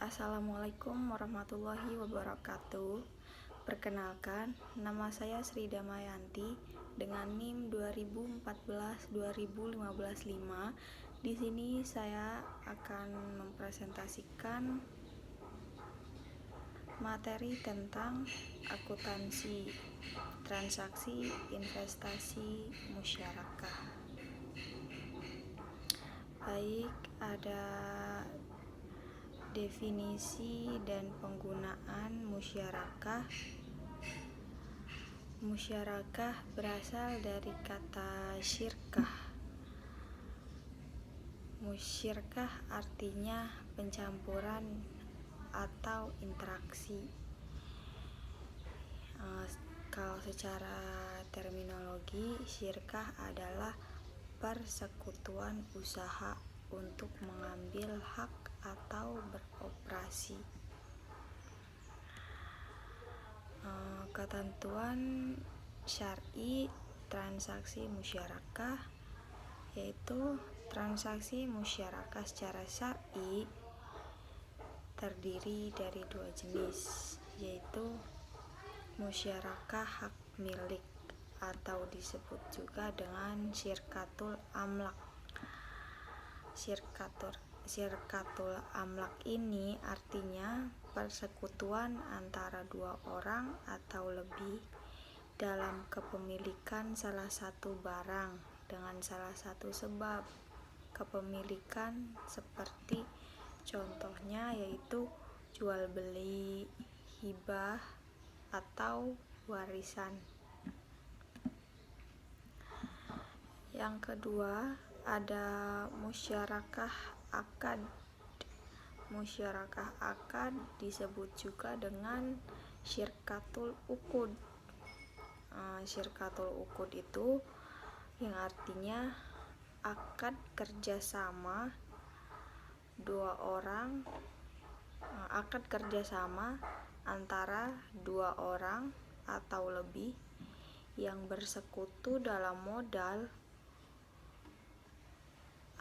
Assalamualaikum warahmatullahi wabarakatuh. Perkenalkan, nama saya Sri Damayanti dengan NIM 2014-20155. Di sini saya akan mempresentasikan materi tentang akuntansi, transaksi, investasi, musyarakah. Baik, ada definisi dan penggunaan musyarakah. Musyarakah berasal dari kata syirkah. Musyirkah artinya pencampuran atau interaksi. Kalau secara terminologi, syirkah adalah persekutuan usaha untuk mengambil hak atau beroperasi. Ketentuan syar'i transaksi musyarakah, yaitu transaksi musyarakah secara syar'i terdiri dari dua jenis, yaitu musyarakah hak milik atau disebut juga dengan syirkatul amlak. Syirkatul amlak ini artinya persekutuan antara dua orang atau lebih dalam kepemilikan salah satu barang dengan salah satu sebab kepemilikan, seperti contohnya yaitu jual beli, hibah, atau warisan. Yang kedua, ada musyarakah akad. Musyarakah akad disebut juga dengan syirkatul uqud. Syirkatul uqud itu yang artinya akad kerjasama antara dua orang atau lebih yang bersekutu dalam modal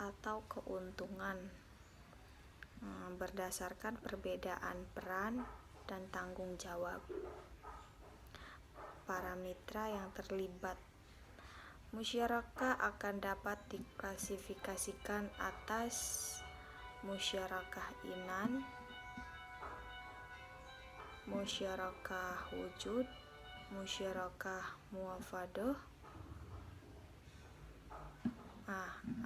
atau keuntungan berdasarkan perbedaan peran dan tanggung jawab para mitra yang terlibat. Musyarakah akan dapat diklasifikasikan atas musyarakah inan, musyarakah wujud, musyarakah muafadoh.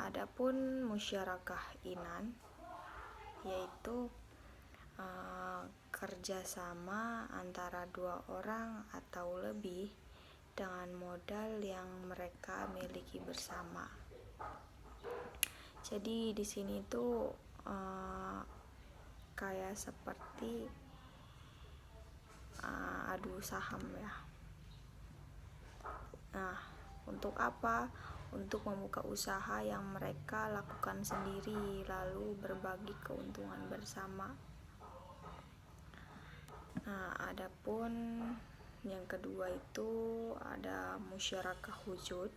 Adapun musyarakah inan yaitu kerjasama antara dua orang atau lebih dengan modal yang mereka miliki bersama. Jadi di sini tuh kayak seperti adu saham ya. Untuk apa? Untuk membuka usaha yang mereka lakukan sendiri lalu berbagi keuntungan bersama. Adapun yang kedua itu ada musyarakah wujud.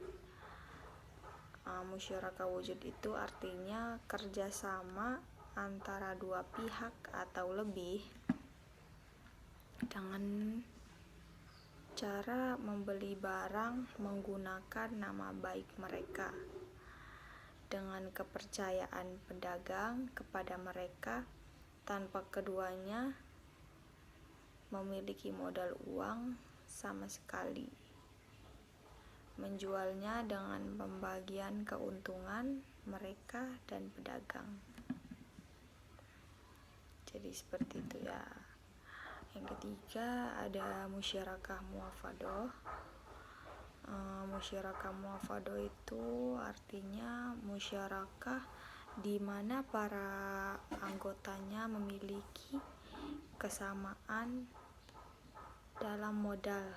Musyarakah wujud itu artinya kerjasama antara dua pihak atau lebih dengan cara membeli barang menggunakan nama baik mereka dengan kepercayaan pedagang kepada mereka tanpa keduanya memiliki modal uang sama sekali. Menjualnya dengan pembagian keuntungan mereka dan pedagang. Jadi seperti itu ya. Yang ketiga ada musyarakah muafadoh. Musyarakah muafadoh itu artinya musyarakah di mana para anggotanya memiliki kesamaan dalam modal,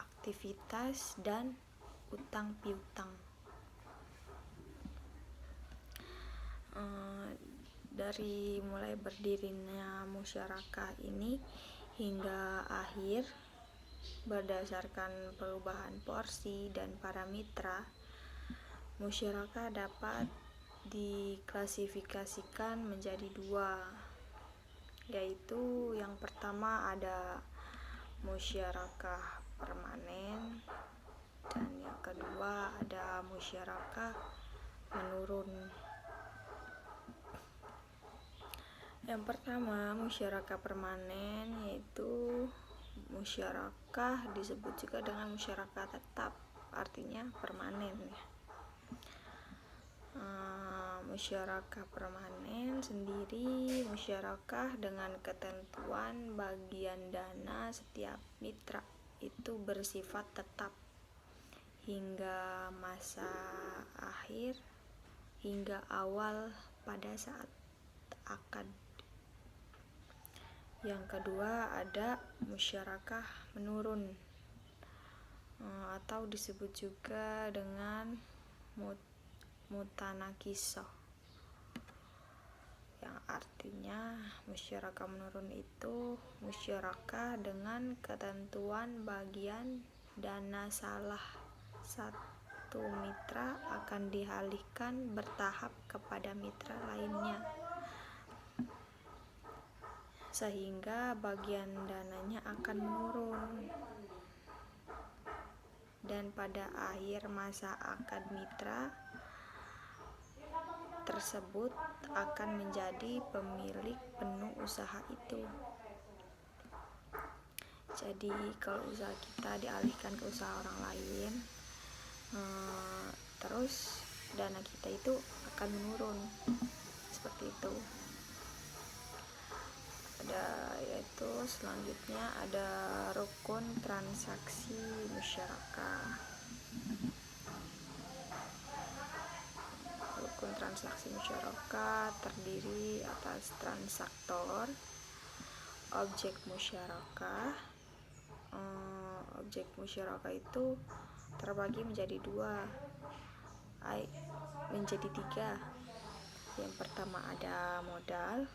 aktivitas, dan utang piutang. Dari mulai berdirinya musyarakah ini hingga akhir berdasarkan perubahan porsi dan para mitra, musyarakah dapat diklasifikasikan menjadi dua, yaitu yang pertama ada musyarakah permanen, dan yang kedua ada musyarakah menurun. Yang pertama, musyarakah permanen, yaitu musyarakah disebut juga dengan musyarakah tetap, artinya permanen ya. Musyarakah permanen sendiri musyarakah dengan ketentuan bagian dana setiap mitra itu bersifat tetap hingga masa akhir hingga awal pada saat akad. Yang kedua ada musyarakah menurun atau disebut juga dengan mutanakisoh, yang artinya musyarakah menurun itu musyarakah dengan ketentuan bagian dana salah satu mitra akan dialihkan bertahap kepada mitra lainnya, sehingga bagian dananya akan menurun, dan pada akhir masa akad mitra tersebut akan menjadi pemilik penuh usaha itu. Jadi kalau usaha kita dialihkan ke usaha orang lain, terus dana kita itu akan menurun, seperti itu. Yaitu selanjutnya ada rukun transaksi musyarakah. Rukun transaksi musyarakah terdiri atas transaktor, objek musyarakah. Objek musyarakah itu terbagi menjadi tiga. Yang pertama ada modal,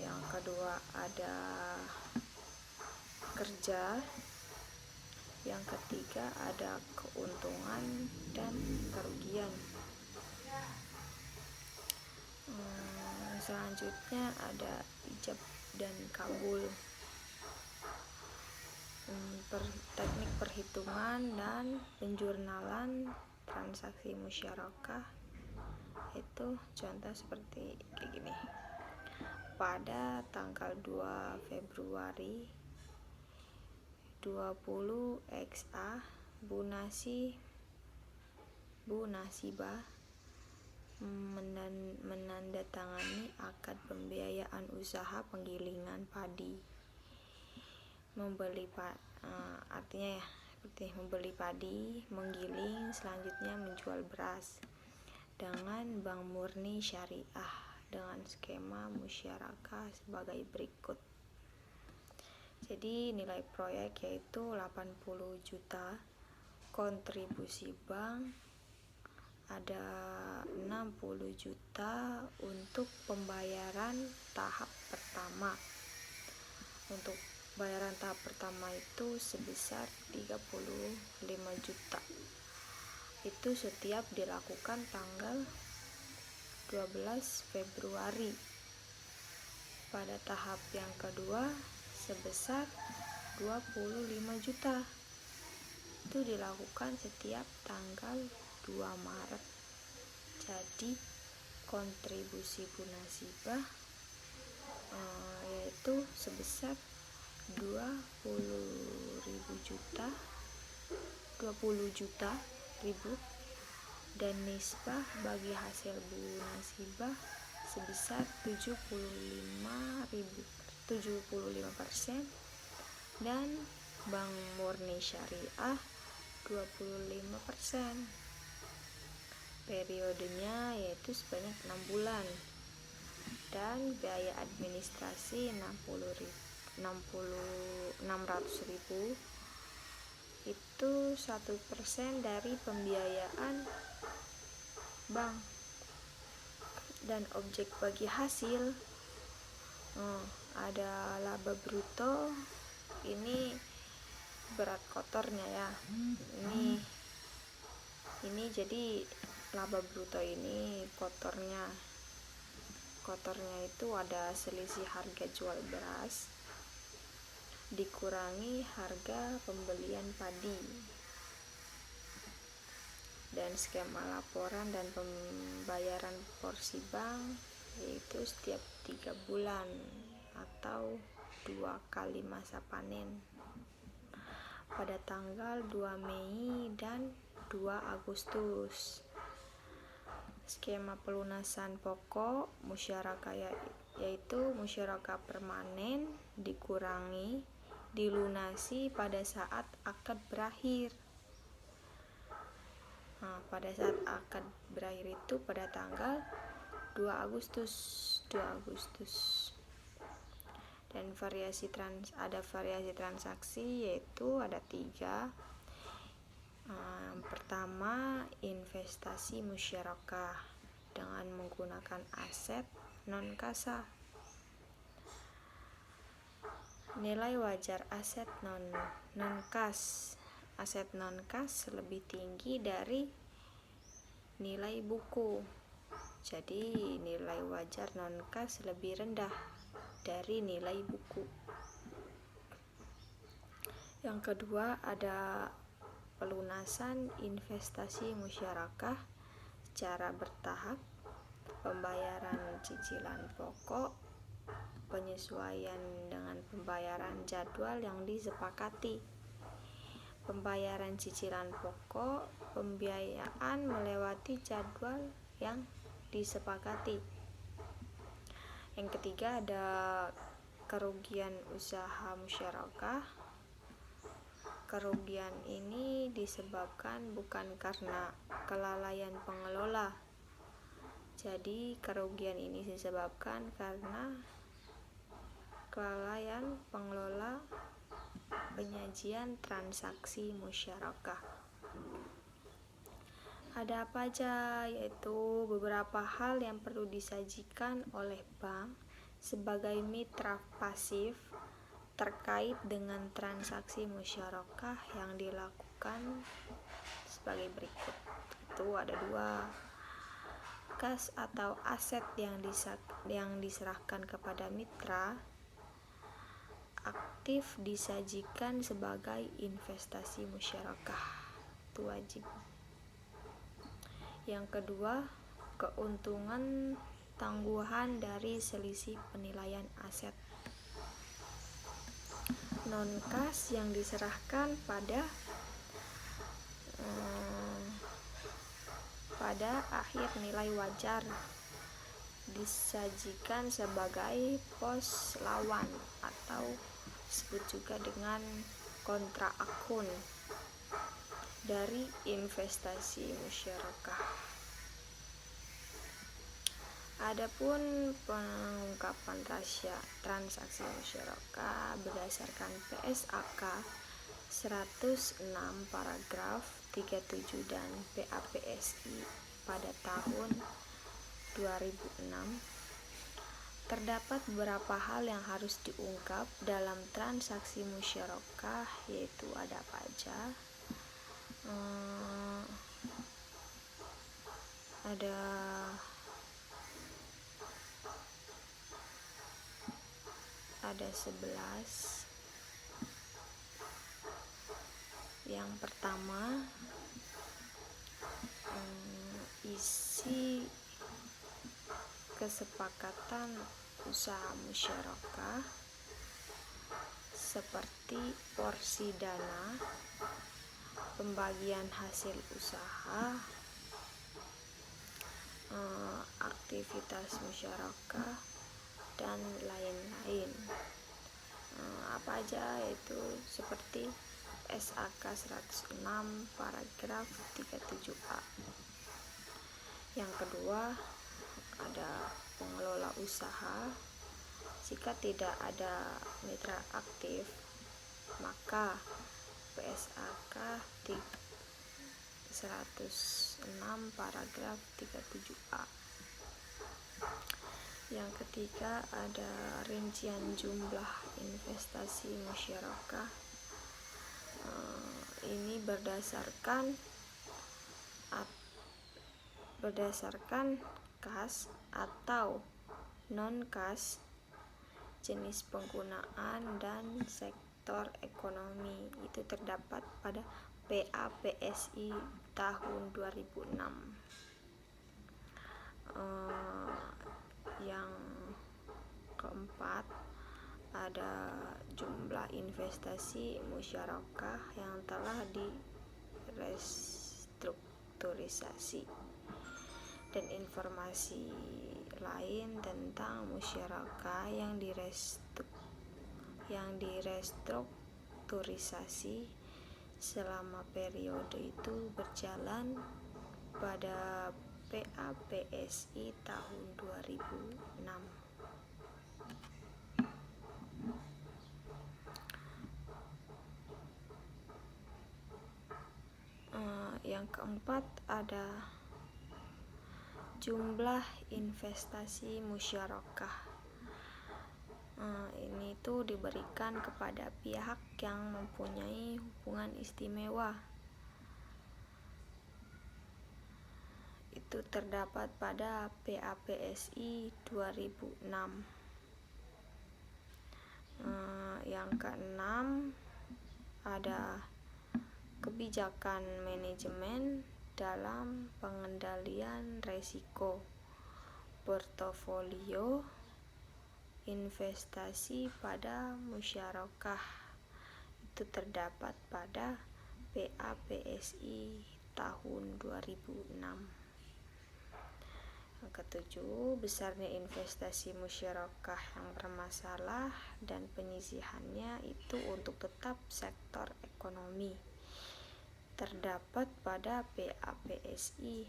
yang kedua ada kerja, yang ketiga ada keuntungan dan kerugian. Selanjutnya ada ijab dan kabul. Teknik perhitungan dan penjurnalan transaksi musyarakah itu contoh seperti kayak gini. Pada tanggal 2 Februari 20 XA Bu Nasibah menandatangani akad pembiayaan usaha penggilingan padi, artinya ya seperti membeli padi, menggiling, selanjutnya menjual beras dengan Bank Murni Syariah dengan skema musyarakah sebagai berikut. Jadi nilai proyek yaitu 80 juta, kontribusi bank ada 60 juta untuk pembayaran tahap pertama. Untuk bayaran tahap pertama itu sebesar 35 juta. Itu setiap dilakukan tanggal 12 Februari. Pada tahap yang kedua sebesar 25 juta. Itu dilakukan setiap tanggal 2 Maret. Jadi kontribusi Bu Nasibah yaitu sebesar 20 juta dan nisbah bagi hasil Bu Nasibah sebesar 75% dan Bank Murni Syariah 25%. Periodenya yaitu sebanyak 6 bulan dan biaya administrasi 600.000. Itu 1% dari pembiayaan bank. Dan objek bagi hasil ada laba bruto, ini berat kotornya ya. Ini jadi laba bruto ini kotornya. kotornya itu ada selisih harga jual beras dikurangi harga pembelian padi, dan skema laporan dan pembayaran porsi bank yaitu setiap 3 bulan atau 2 kali masa panen pada tanggal 2 Mei dan 2 Agustus. Skema pelunasan pokok musyarakah yaitu musyarakah permanen dikurangi dilunasi pada saat akad berakhir. Pada saat akad berakhir itu pada tanggal 2 Agustus. Dan ada variasi transaksi yaitu ada 3. Pertama, investasi musyarakah dengan menggunakan aset non kas. Nilai wajar aset non kas. Aset non kas lebih tinggi dari nilai buku. Jadi nilai wajar non kas lebih rendah dari nilai buku. Yang kedua ada pelunasan investasi musyarakah secara bertahap, pembayaran cicilan pokok, penyesuaian dengan pembayaran jadwal yang disepakati. Pembayaran cicilan pokok, pembiayaan melewati jadwal yang disepakati. Yang ketiga ada kerugian usaha musyarakah. Kerugian ini disebabkan bukan karena kelalaian pengelola. Jadi kerugian ini disebabkan karena kelalaian pengelola penyajian transaksi musyarakah. Ada apa aja? Yaitu beberapa hal yang perlu disajikan oleh bank sebagai mitra pasif terkait dengan transaksi musyarakah yang dilakukan sebagai berikut. Itu ada 2. Kas atau aset yang diserahkan kepada mitra aktif disajikan sebagai investasi musyarakah. Itu wajib. Yang kedua, keuntungan tangguhan dari selisih penilaian aset non kas yang diserahkan pada akhir nilai wajar disajikan sebagai pos lawan atau disebut juga dengan kontra akun dari investasi musyarakah. Adapun pengungkapan rahasia transaksi musyarakah berdasarkan PSAK 106 paragraf 37 dan PAPSI pada tahun 2006, terdapat beberapa hal yang harus diungkap dalam transaksi musyarakah, yaitu ada apa aja? Ada 11. Yang pertama, isi kesepakatan usaha musyarakah seperti porsi dana, pembagian hasil usaha, aktivitas musyarakah, dan lain-lain. Apa aja? Yaitu seperti SAK 106 paragraf 37A. Yang kedua ada pengelola usaha. Jika tidak ada mitra aktif, maka PSAK 106 paragraf 37A. Yang ketiga ada rincian jumlah investasi musyarakah. Ini berdasarkan kas atau non-kas, jenis penggunaan, dan sektor ekonomi itu terdapat pada PAPSI tahun 2006. Yang keempat, ada jumlah investasi musyarakah yang telah direstrukturisasi dan informasi lain tentang musyarakah yang direstrukturisasi selama periode itu berjalan pada PAPSI tahun 2006. Yang keempat, ada jumlah investasi musyarakah. Ini tuh diberikan kepada pihak yang mempunyai hubungan istimewa. Itu terdapat pada PAPSI 2006. Yang keenam, ada kebijakan manajemen dalam pengendalian risiko portofolio investasi pada musyarakah. Itu terdapat pada PAPSI tahun 2006. Yang ketujuh, besarnya investasi musyarakah yang bermasalah dan penyisihannya itu untuk tetap sektor ekonomi. Terdapat pada PAPSI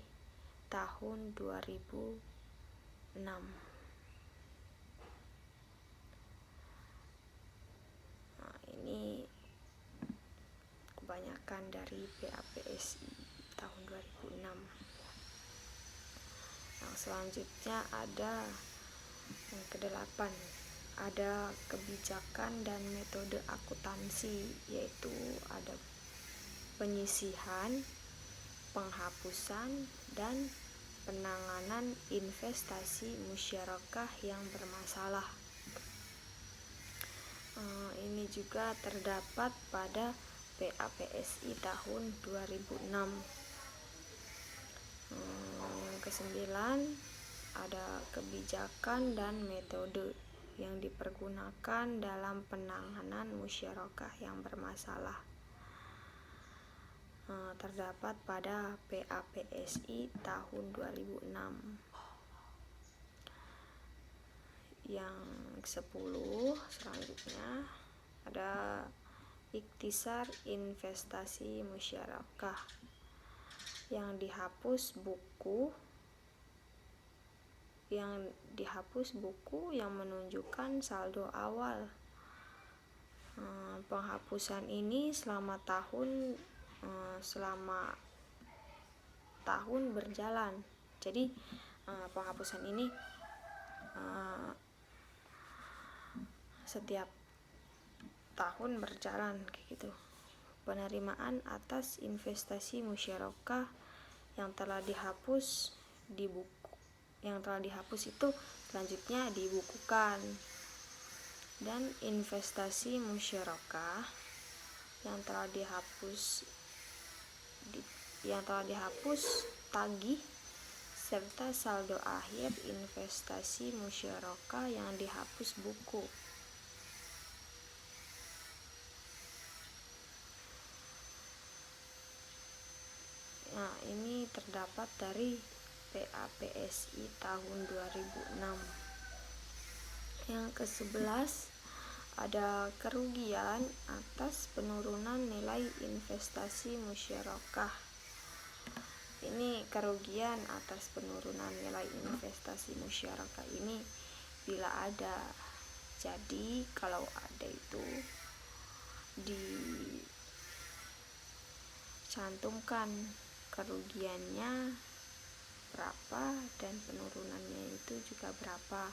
tahun 2006. Ini kebanyakan dari PAPSI tahun 2006. Yang selanjutnya ada yang ke-8, ada kebijakan dan metode akuntansi, yaitu ada penyisihan, penghapusan, dan penanganan investasi musyarakah yang bermasalah. Ini juga terdapat pada PAPSI tahun 2006. Yang ke-9, ada kebijakan dan metode yang dipergunakan dalam penanganan musyarakah yang bermasalah. Terdapat pada PAPSI tahun 2006. Yang ke-10 selanjutnya ada ikhtisar investasi musyarakah yang dihapus buku yang menunjukkan saldo awal. Penghapusan ini selama tahun berjalan. Jadi penghapusan ini setiap tahun berjalan kayak gitu. Penerimaan atas investasi musyarakah yang telah dihapus itu selanjutnya dibukukan, dan investasi musyarakah yang telah dihapus tagih serta saldo akhir investasi musyarakah yang dihapus buku. Nah, ini terdapat dari PAPSI tahun 2006. Yang ke-11, ada kerugian atas penurunan nilai investasi musyarakah. Ini kerugian atas penurunan nilai investasi musyarakah ini bila ada. Jadi kalau ada itu dicantumkan kerugiannya berapa dan penurunannya itu juga berapa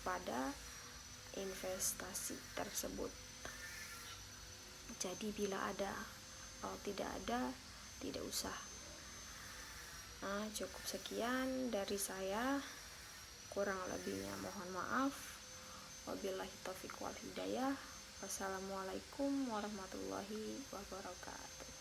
pada investasi tersebut. Jadi bila ada, kalau tidak ada tidak usah. Nah, cukup sekian dari saya, kurang lebihnya mohon maaf. Wabillahi taufiq wal hidayah. Wassalamualaikum warahmatullahi wabarakatuh.